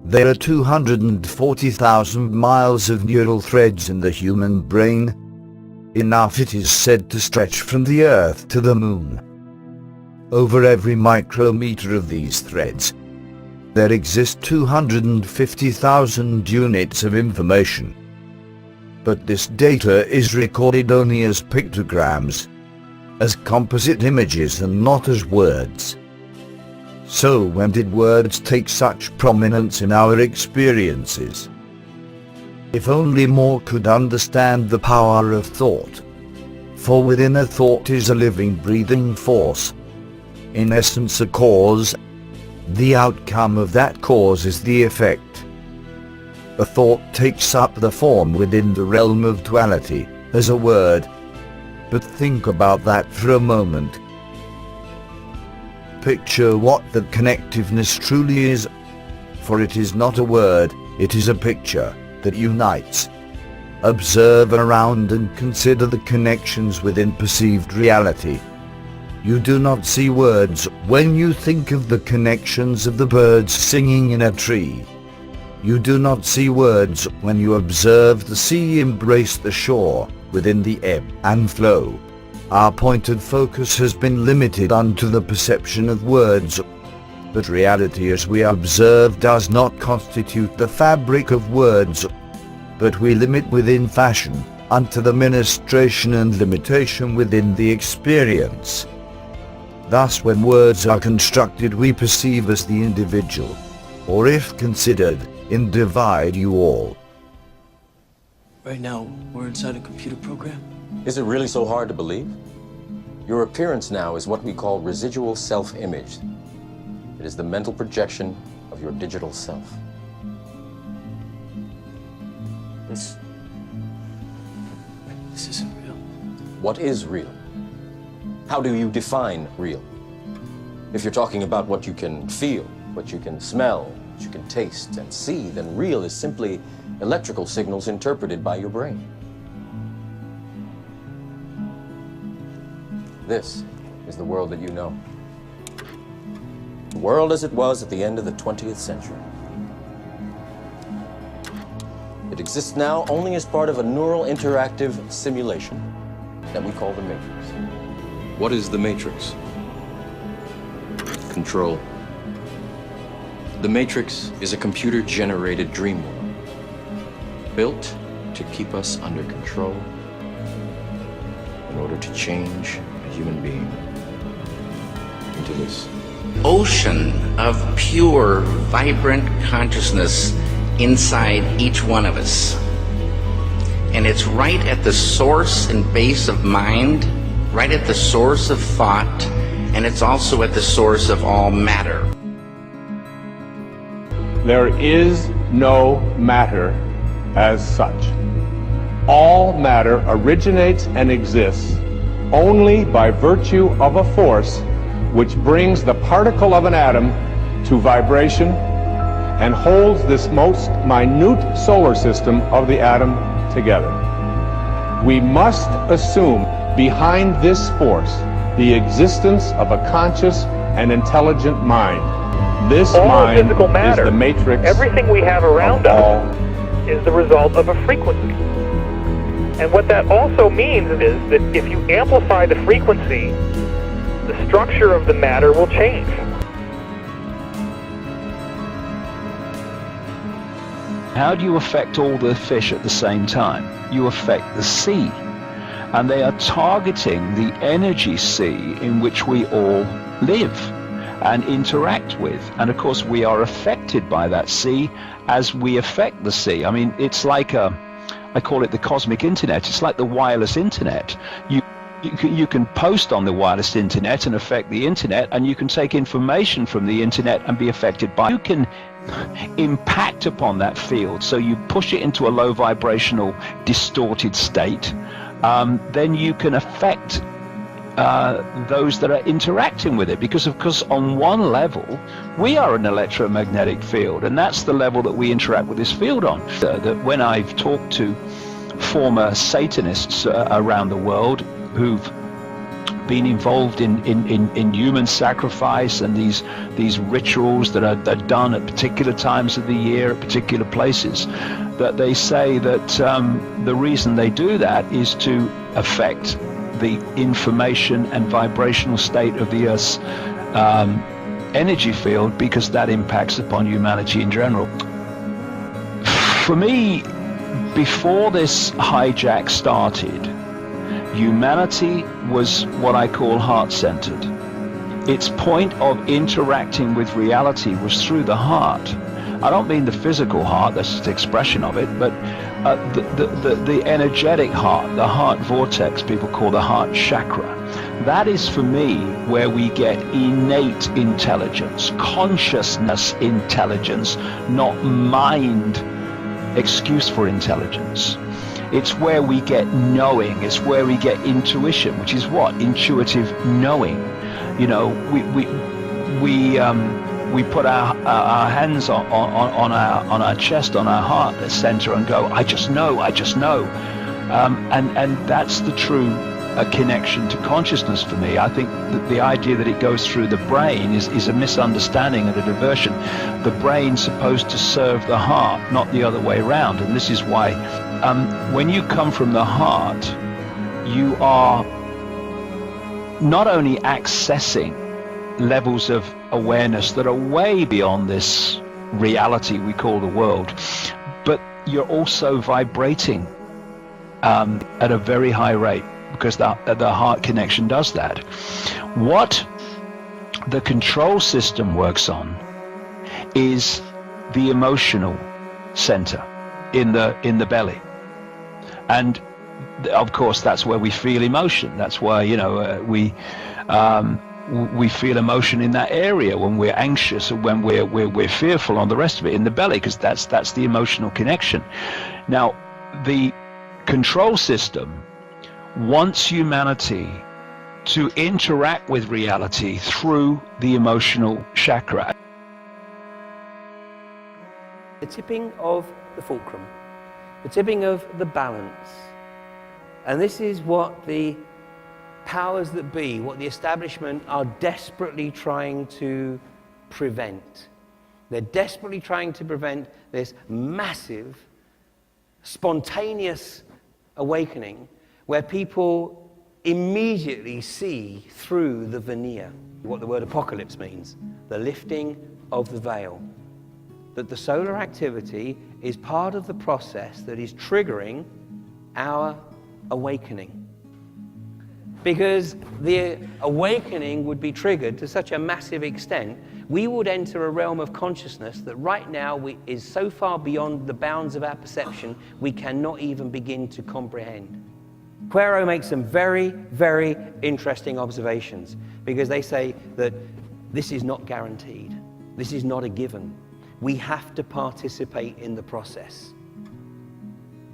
There are 240,000 miles of neural threads in the human brain. Enough, it is said, to stretch from the Earth to the Moon. Over every micrometer of these threads, there exist 250,000 units of information. But this data is recorded only as pictograms, as composite images, and not as words. So when did words take such prominence in our experiences? If only more could understand the power of thought. For within a thought is a living, breathing force. In essence, a cause. The outcome of that cause is the effect. A thought takes up the form within the realm of duality, as a word. But think about that for a moment. Picture what the connectiveness truly is, for it is not a word, it is a picture that unites. Observe around and consider the connections within perceived reality. You do not see words when you think of the connections of the birds singing in a tree. You do not see words when you observe the sea embrace the shore within the ebb and flow. Our pointed focus has been limited unto the perception of words, but reality as we observe does not constitute the fabric of words, but we limit within fashion unto the ministration and limitation within the experience. Thus when words are constructed we perceive as the individual, or if considered, in divide you all. Right now, we're inside a computer program. Is it really so hard to believe? Your appearance now is what we call residual self-image. It is the mental projection of your digital self. This isn't real. What is real? How do you define real? If you're talking about what you can feel, what you can smell, what you can taste and see, then real is simply electrical signals interpreted by your brain. This is the world that you know. The world as it was at the end of the 20th century. It exists now only as part of a neural interactive simulation that we call the Matrix. What is the Matrix? Control. The Matrix is a computer-generated dream world, built to keep us under control in order to change a human being into this ocean of pure, vibrant consciousness inside each one of us. And it's right at the source and base of mind, right at the source of thought, and it's also at the source of all matter. There is no matter as such. All matter originates and exists only by virtue of a force which brings the particle of an atom to vibration and holds this most minute solar system of the atom together. We must assume behind this force the existence of a conscious and intelligent mind. This all mind physical matter, is the matrix. Everything we have around us is the result of a frequency. And what that also means is that if you amplify the frequency, the structure of the matter will change. How do you affect all the fish at the same time? You affect the sea. And they are targeting the energy sea in which we all live and interact with. And of course we are affected by that sea as we affect the sea. I mean, it's like I call it the cosmic internet. It's like the wireless internet. You can post on the wireless internet and affect the internet, and you can take information from the internet and be affected by it. You can impact upon that field. So you push it into a low vibrational, distorted state. Then you can affect those that are interacting with it, because of course on one level we are an electromagnetic field, and that's the level that we interact with this field on. That when I've talked to former Satanists around the world who've been involved in human sacrifice and these rituals that are done at particular times of the year, at particular places, that they say that the reason they do that is to affect the information and vibrational state of the Earth's energy field, because that impacts upon humanity in general. For me, before this hijack started, humanity was what I call heart-centered. Its point of interacting with reality was through the heart. I don't mean the physical heart, that's just the expression of it, but the energetic heart, the heart vortex, people call the heart chakra. That is, for me, where we get innate intelligence, consciousness intelligence, not mind excuse for intelligence. It's where we get knowing, it's where we get intuition, which is what? Intuitive knowing. You know, we put our hands on our chest, on our heart center, and go, I just know. And that's the true connection to consciousness for me. I think that the idea that it goes through the brain is a misunderstanding and a diversion. The brain's supposed to serve the heart, not the other way around. And this is why when you come from the heart, you are not only accessing levels of awareness that are way beyond this reality we call the world, but you're also vibrating at a very high rate, because the heart connection does that. What the control system works on is the emotional center in the belly, and of course that's where we feel emotion. That's why, you know, we feel emotion in that area when we're anxious or when we're fearful, on the rest of it in the belly, because that's the emotional connection. Now, the control system wants humanity to interact with reality through the emotional chakra. The tipping of the fulcrum, the tipping of the balance. And this is what the powers that be, what the establishment are desperately trying to prevent. They're desperately trying to prevent this massive, spontaneous awakening where people immediately see through the veneer, what the word apocalypse means, the lifting of the veil. That the solar activity is part of the process that is triggering our awakening. Because the awakening would be triggered to such a massive extent, we would enter a realm of consciousness that right now is so far beyond the bounds of our perception, we cannot even begin to comprehend. Poirot makes some very, very interesting observations, because they say that this is not guaranteed. This is not a given. We have to participate in the process.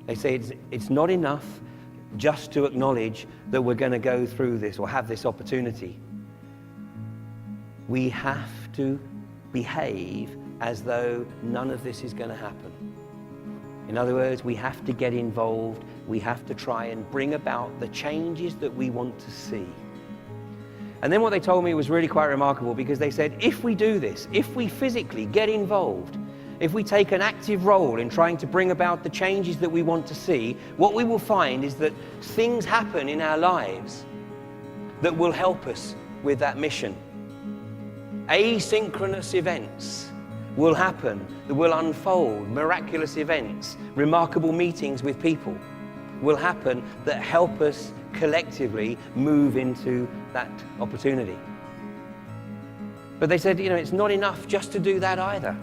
They say it's not enough just to acknowledge that we're going to go through this or have this opportunity. We have to behave as though none of this is going to happen. In other words, we have to get involved. We have to try and bring about the changes that we want to see. And then what they told me was really quite remarkable, because they said, if we do this, if we physically get involved, if we take an active role in trying to bring about the changes that we want to see, what we will find is that things happen in our lives that will help us with that mission. Asynchronous events will happen, that will unfold, miraculous events, remarkable meetings with people will happen that help us collectively move into that opportunity. But they said, you know, it's not enough just to do that either.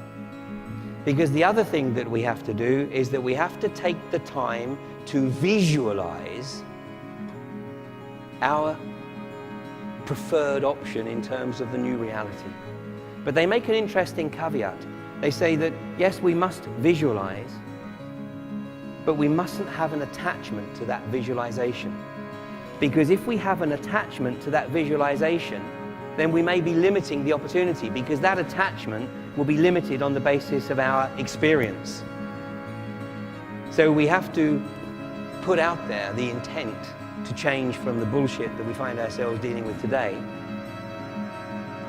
Because the other thing that we have to do is that we have to take the time to visualize our preferred option in terms of the new reality. But they make an interesting caveat. They say that, yes, we must visualize, but we mustn't have an attachment to that visualization. Because if we have an attachment to that visualization, then we may be limiting the opportunity, because that attachment will be limited on the basis of our experience. So we have to put out there the intent to change from the bullshit that we find ourselves dealing with today.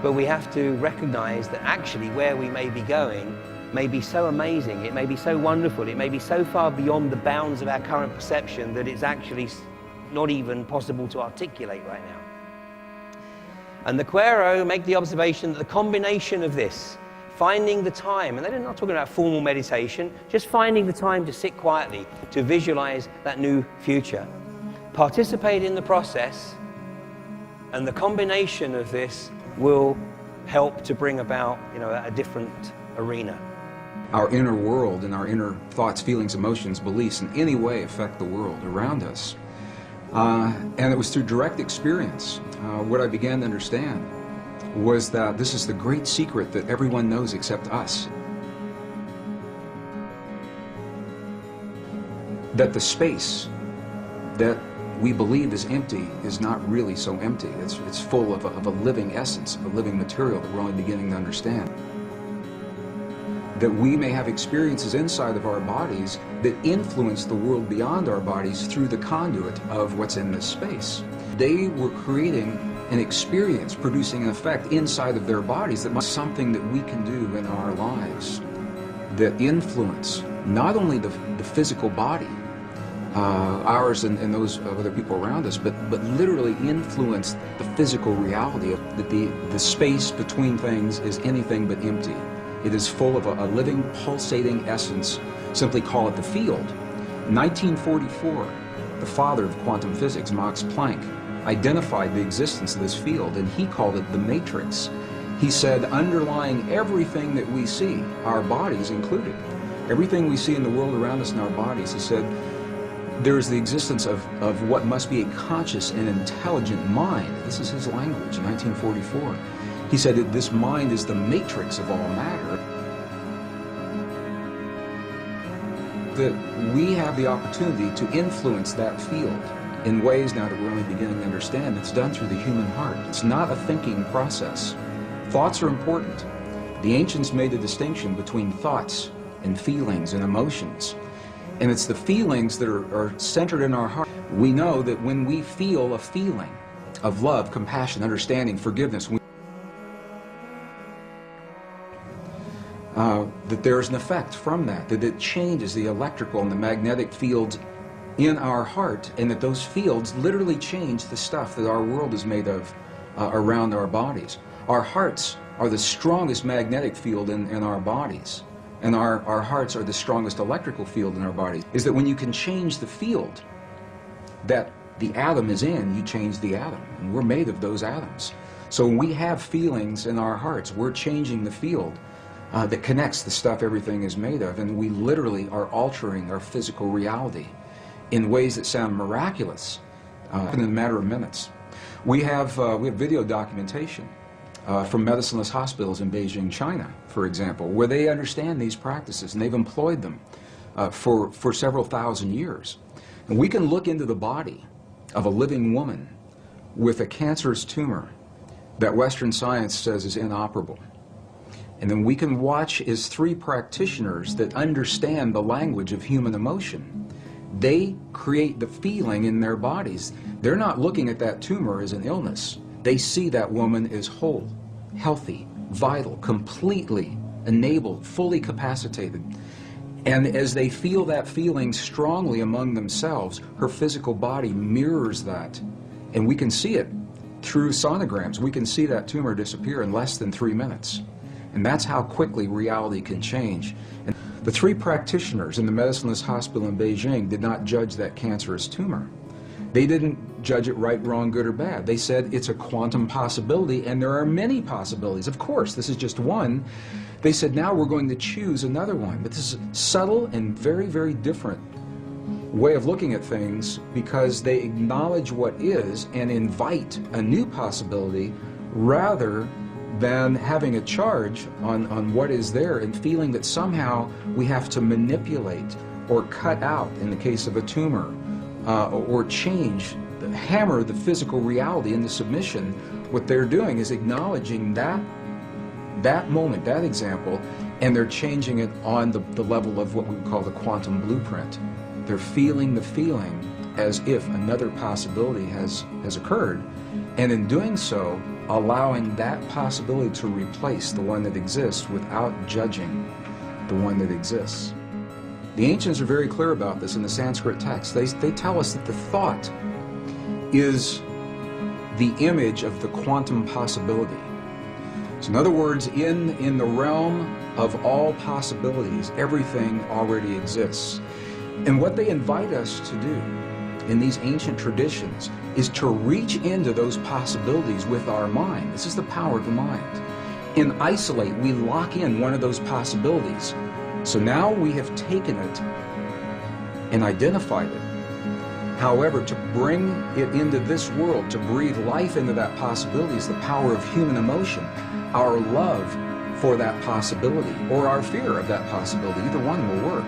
But we have to recognize that actually where we may be going may be so amazing, it may be so wonderful, it may be so far beyond the bounds of our current perception that it's actually not even possible to articulate right now. And the Quero make the observation that the combination of this, finding the time, and they're not talking about formal meditation, just finding the time to sit quietly, to visualize that new future, participate in the process, and the combination of this will help to bring about, a different arena. Our inner world and our inner thoughts, feelings, emotions, beliefs in any way affect the world around us. And it was through direct experience. What I began to understand was that this is the great secret that everyone knows except us. That the space that we believe is empty is not really so empty. It's full of a living essence, of a living material that we're only beginning to understand. That we may have experiences inside of our bodies that influence the world beyond our bodies through the conduit of what's in this space. They were creating an experience, producing an effect inside of their bodies that must be something that we can do in our lives that influence not only the physical body, ours and those of other people around us, but literally influence the physical reality of that the space between things is anything but empty. It is full of a living, pulsating essence. Simply call it the field. In 1944, the father of quantum physics, Max Planck, identified the existence of this field, and he called it the matrix. He said, underlying everything that we see, our bodies included, everything we see in the world around us in our bodies, he said, there is the existence of what must be a conscious and intelligent mind. This is his language in 1944. He said that this mind is the matrix of all matter. That we have the opportunity to influence that field in ways now that we're only beginning to understand. It's done through the human heart. It's not a thinking process. Thoughts are important. The ancients made a distinction between thoughts and feelings and emotions. And it's the feelings that are centered in our heart. We know that when we feel a feeling of love, compassion, understanding, forgiveness, that there's an effect from that it changes the electrical and the magnetic fields in our heart, and that those fields literally change the stuff that our world is made of around our bodies. Our hearts are the strongest magnetic field in our bodies, and our hearts are the strongest electrical field in our bodies. Is that when you can change the field that the atom is in, you change the atom, and we're made of those atoms. So when we have feelings in our hearts, we're changing the field that connects the stuff everything is made of, and we literally are altering our physical reality in ways that sound miraculous in a matter of minutes. We have video documentation from medicineless hospitals in Beijing, China, for example, where they understand these practices and they've employed them for several thousand years. And we can look into the body of a living woman with a cancerous tumor that Western science says is inoperable. And then we can watch as three practitioners that understand the language of human emotion. They create the feeling in their bodies. They're not looking at that tumor as an illness. They see that woman as whole, healthy, vital, completely enabled, fully capacitated. And as they feel that feeling strongly among themselves, her physical body mirrors that. And we can see it through sonograms. We can see that tumor disappear in less than 3 minutes. And that's how quickly reality can change. And the three practitioners in the medicineless hospital in Beijing did not judge that cancerous tumor. They didn't judge it right, wrong, good, or bad. They said it's a quantum possibility, and there are many possibilities. Of course, this is just one. They said, now we're going to choose another one. But this is a subtle and very, very different way of looking at things, because they acknowledge what is and invite a new possibility rather than having a charge on what is there and feeling that somehow we have to manipulate or cut out, in the case of a tumor, or change, hammer the physical reality into submission. What they're doing is acknowledging that moment, that example, and they're changing it on the level of what we would call the quantum blueprint. They're feeling the feeling as if another possibility has occurred, and in doing so, allowing that possibility to replace the one that exists without judging the one that exists. The ancients are very clear about this in the Sanskrit text. They tell us that the thought is the image of the quantum possibility. So in other words, in the realm of all possibilities, everything already exists. And what they invite us to do in these ancient traditions is to reach into those possibilities with our mind. This is the power of the mind. In isolate, we lock in one of those possibilities. So now we have taken it and identified it. However, to bring it into this world, to breathe life into that possibility is the power of human emotion, our love for that possibility, or our fear of that possibility. Either one will work.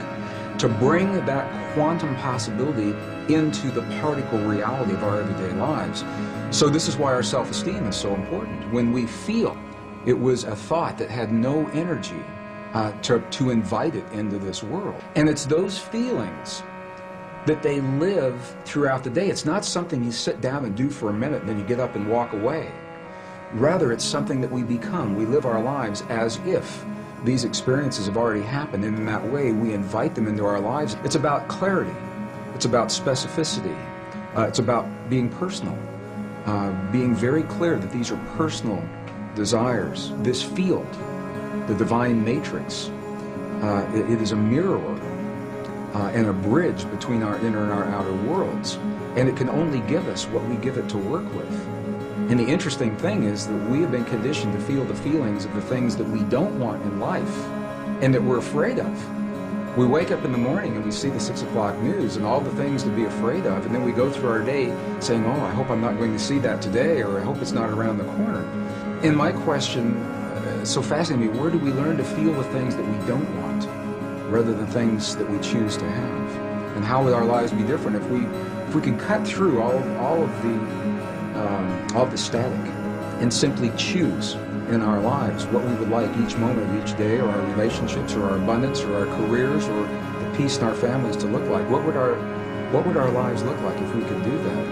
To bring that quantum possibility into the particle reality of our everyday lives. So this is why our self-esteem is so important. When we feel it was a thought that had no energy to invite it into this world. And it's those feelings that they live throughout the day. It's not something you sit down and do for a minute and then you get up and walk away. Rather, it's something that we become. We live our lives as if these experiences have already happened, and in that way we invite them into our lives. It's about clarity. It's about specificity. It's about being personal. Being very clear that these are personal desires. This field, the divine matrix, it is a mirror and a bridge between our inner and our outer worlds. And it can only give us what we give it to work with. And the interesting thing is that we have been conditioned to feel the feelings of the things that we don't want in life and that we're afraid of. We wake up in the morning and we see the 6 o'clock news and all the things to be afraid of, and then we go through our day saying, oh, I hope I'm not going to see that today, or I hope it's not around the corner. And my question, so fascinating me, where do we learn to feel the things that we don't want rather than things that we choose to have? And how would our lives be different if we can cut through all of the static and simply choose in our lives what we would like each moment of each day, or our relationships, or our abundance, or our careers, or the peace in our families to look like? What would our lives look like if we could do that?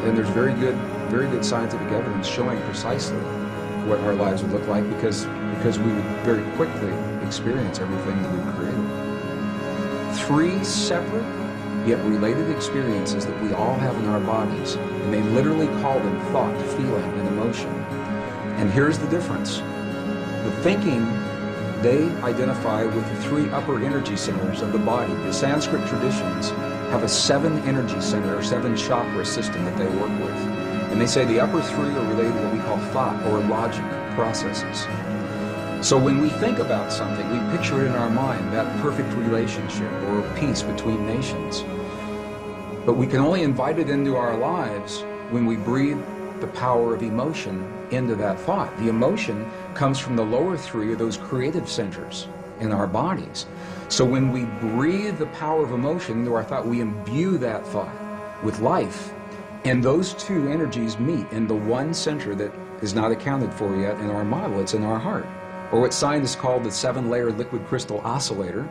And there's very good scientific evidence showing precisely what our lives would look like, because we would very quickly experience everything that we've created. 3 separate yet related experiences that we all have in our bodies, and they literally call them thought, feeling, and emotion. And here's the difference. The thinking they identify with the 3 upper energy centers of the body. The Sanskrit traditions have a 7 energy center, or 7 chakra system that they work with. And they say the upper 3 are related to what we call thought, or logic processes. So when we think about something, we picture it in our mind, that perfect relationship or peace between nations. But we can only invite it into our lives when we breathe the power of emotion into that thought. The emotion comes from the lower 3 of those creative centers in our bodies. So when we breathe the power of emotion into our thought, we imbue that thought with life. And those 2 energies meet in the one center that is not accounted for yet in our model. It's in our heart, or what scientists call the 7-layer liquid crystal oscillator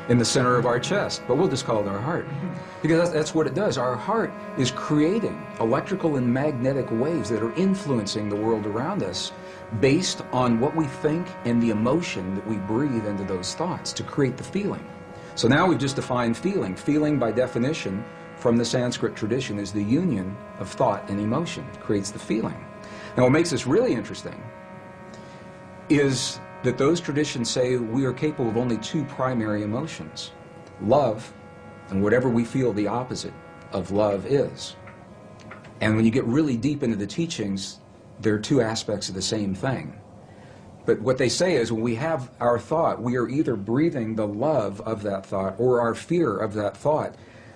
in the center of our chest. But we'll just call it our heart, because that's what it does. Our heart is creating electrical and magnetic waves that are influencing the world around us based on what we think and the emotion that we breathe into those thoughts to create the feeling. So now we've just defined feeling. Feeling, by definition, from the Sanskrit tradition, is the union of thought and emotion. It creates the feeling. Now what makes this really interesting is that those traditions say we are capable of only 2 primary emotions: love, and whatever we feel the opposite of love is. And when you get really deep into the teachings, there are 2 aspects of the same thing. But what they say is when we have our thought, we are either breathing the love of that thought or our fear of that thought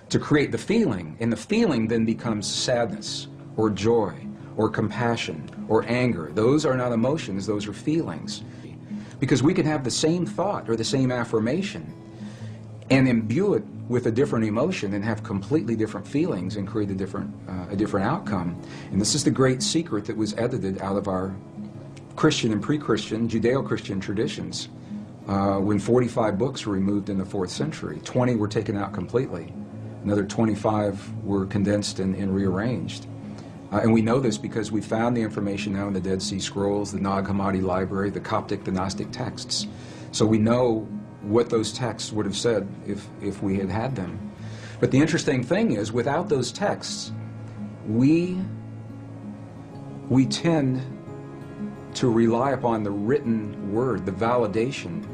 to create the feeling, and the feeling then becomes sadness or joy or compassion or anger. Those are not emotions, those are feelings. Because we can have the same thought or the same affirmation and imbue it with a different emotion and have completely different feelings and create a different outcome. And this is the great secret that was edited out of our Christian and pre-Christian, Judeo-Christian traditions when 45 books were removed in the 4th century. 20 were taken out completely. Another 25 were condensed and rearranged. And we know this because we found the information now in the Dead Sea Scrolls, the Nag Hammadi Library, the Coptic, the Gnostic texts. So we know what those texts would have said if we had had them. But the interesting thing is, without those texts, we tend to rely upon the written word, the validation,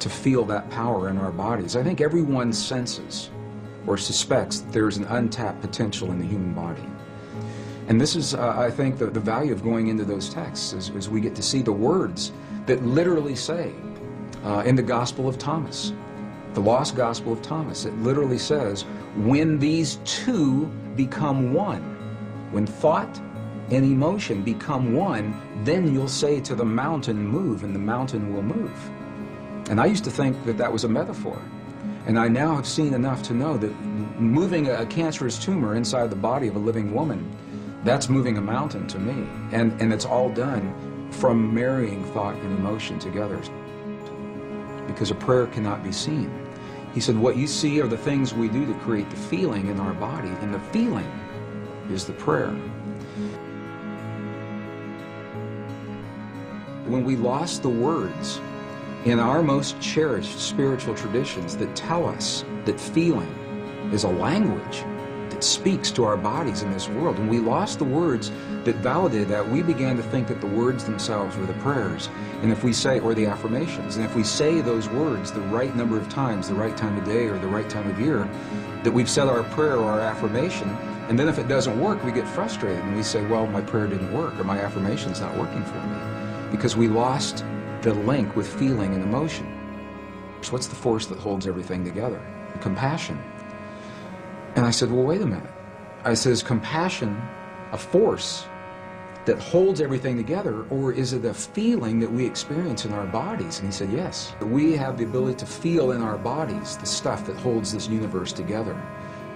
to feel that power in our bodies. I think everyone senses or suspects that there's an untapped potential in the human body. And this is, I think, the value of going into those texts, is we get to see the words that literally say, in the Gospel of Thomas, the lost Gospel of Thomas, it literally says, when these two become one, when thought and emotion become one, then you'll say to the mountain, move, and the mountain will move. And I used to think that that was a metaphor. And I now have seen enough to know that moving a cancerous tumor inside the body of a living woman, that's moving a mountain to me. And it's all done from marrying thought and emotion together. Because a prayer cannot be seen. He said, what you see are the things we do to create the feeling in our body, and the feeling is the prayer. When we lost the words in our most cherished spiritual traditions that tell us that feeling is a language that speaks to our bodies in this world, and we lost the words that validated that, we began to think that the words themselves were the prayers, and if we say, or the affirmations, and if we say those words the right number of times, the right time of day or the right time of year, that we've said our prayer or our affirmation, and then if it doesn't work, we get frustrated and we say, well, my prayer didn't work, or my affirmation's not working for me, because we lost the link with feeling and emotion. So what's the force that holds everything together? Compassion. And I said, well, wait a minute. I said, is compassion a force that holds everything together, or is it a feeling that we experience in our bodies? And he said, yes. We have the ability to feel in our bodies the stuff that holds this universe together.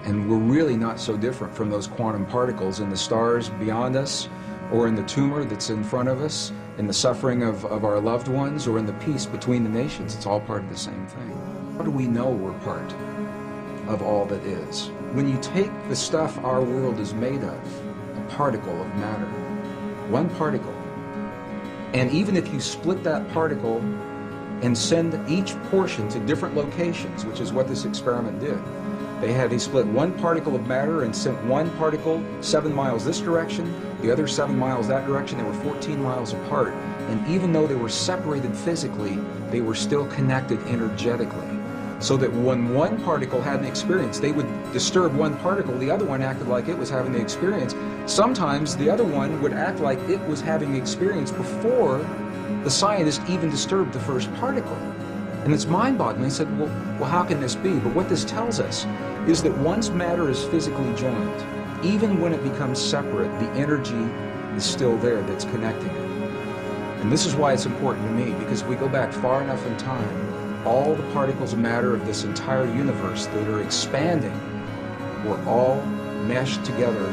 And we're really not so different from those quantum particles in the stars beyond us, or in the tumor that's in front of us, in the suffering of our loved ones, or in the peace between the nations. It's all part of the same thing. How do we know we're part of all that is? When you take the stuff our world is made of, a particle of matter, one particle, and even if you split that particle and send each portion to different locations, which is what this experiment did, they split one particle of matter and sent one particle 7 miles this direction, the other 7 miles that direction. They were 14 miles apart, and even though they were separated physically, they were still connected energetically. So that when one particle had an experience, they would disturb one particle, the other one acted like it was having the experience. Sometimes the other one would act like it was having the experience before the scientist even disturbed the first particle. And it's mind-boggling. I said, well, how can this be? But what this tells us is that once matter is physically joined, even when it becomes separate, the energy is still there that's connecting it. And this is why it's important to me, because if we go back far enough in time, all the particles of matter of this entire universe that are expanding were all meshed together.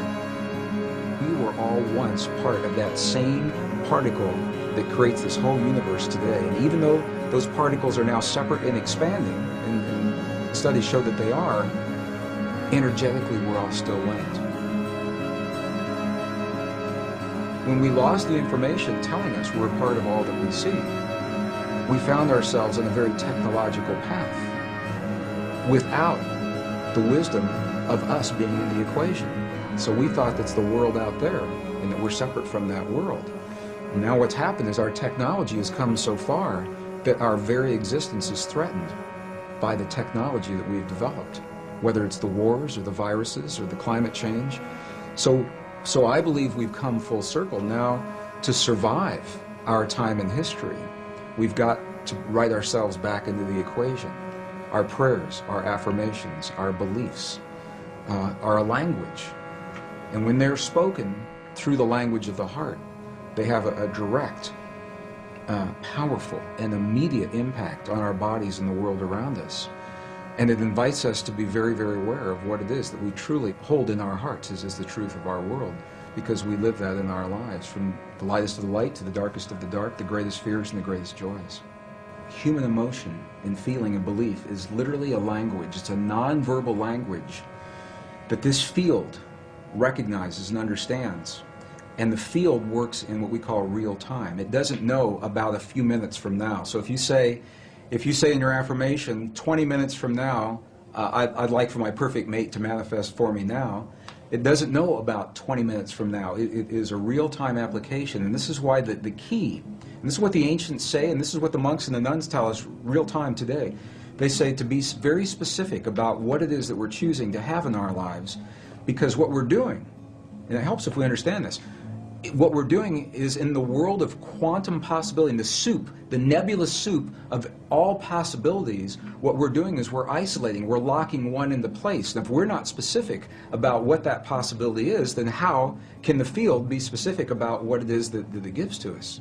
We were all once part of that same particle that creates this whole universe today. And even though those particles are now separate and expanding, and studies show that they are, energetically we're all still linked. When we lost the information telling us we're part of all that we see, we found ourselves on a very technological path without the wisdom of us being in the equation. So we thought that's the world out there and that we're separate from that world. And now what's happened is our technology has come so far that our very existence is threatened by the technology that we've developed, whether it's the wars or the viruses or the climate change. So I believe we've come full circle now to survive our time in history. We've got to write ourselves back into the equation. Our prayers, our affirmations, our beliefs, our language. And when they're spoken through the language of the heart, they have a direct, powerful, and immediate impact on our bodies and the world around us. And it invites us to be very, very aware of what it is that we truly hold in our hearts is the truth of our world, because we live that in our lives, from the lightest of the light to the darkest of the dark, the greatest fears and the greatest joys. human emotion and feeling and belief is literally a language. It's a non-verbal language that this field recognizes and understands. And the field works in what we call real time. It doesn't know about a few minutes from now. So if you say in your affirmation, 20 minutes from now, I'd like for my perfect mate to manifest for me now, it doesn't know about 20 minutes from now. It is a real-time application. And this is why the key, and this is what the ancients say, and this is what the monks and the nuns tell us real-time today. They say to be very specific about what it is that we're choosing to have in our lives, because what we're doing, and it helps if we understand this, what we're doing is in the world of quantum possibility, in the soup, the nebulous soup of all possibilities, what we're doing is we're isolating, we're locking one into place. And if we're not specific about what that possibility is, then how can the field be specific about what it is that it gives to us?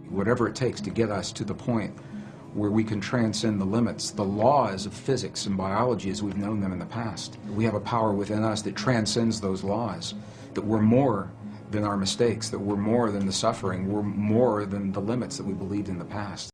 Whatever it takes to get us to the point where we can transcend the limits, the laws of physics and biology as we've known them in the past. We have a power within us that transcends those laws, that we're more than our mistakes, that we're more than the suffering, we're more than the limits that we believed in the past.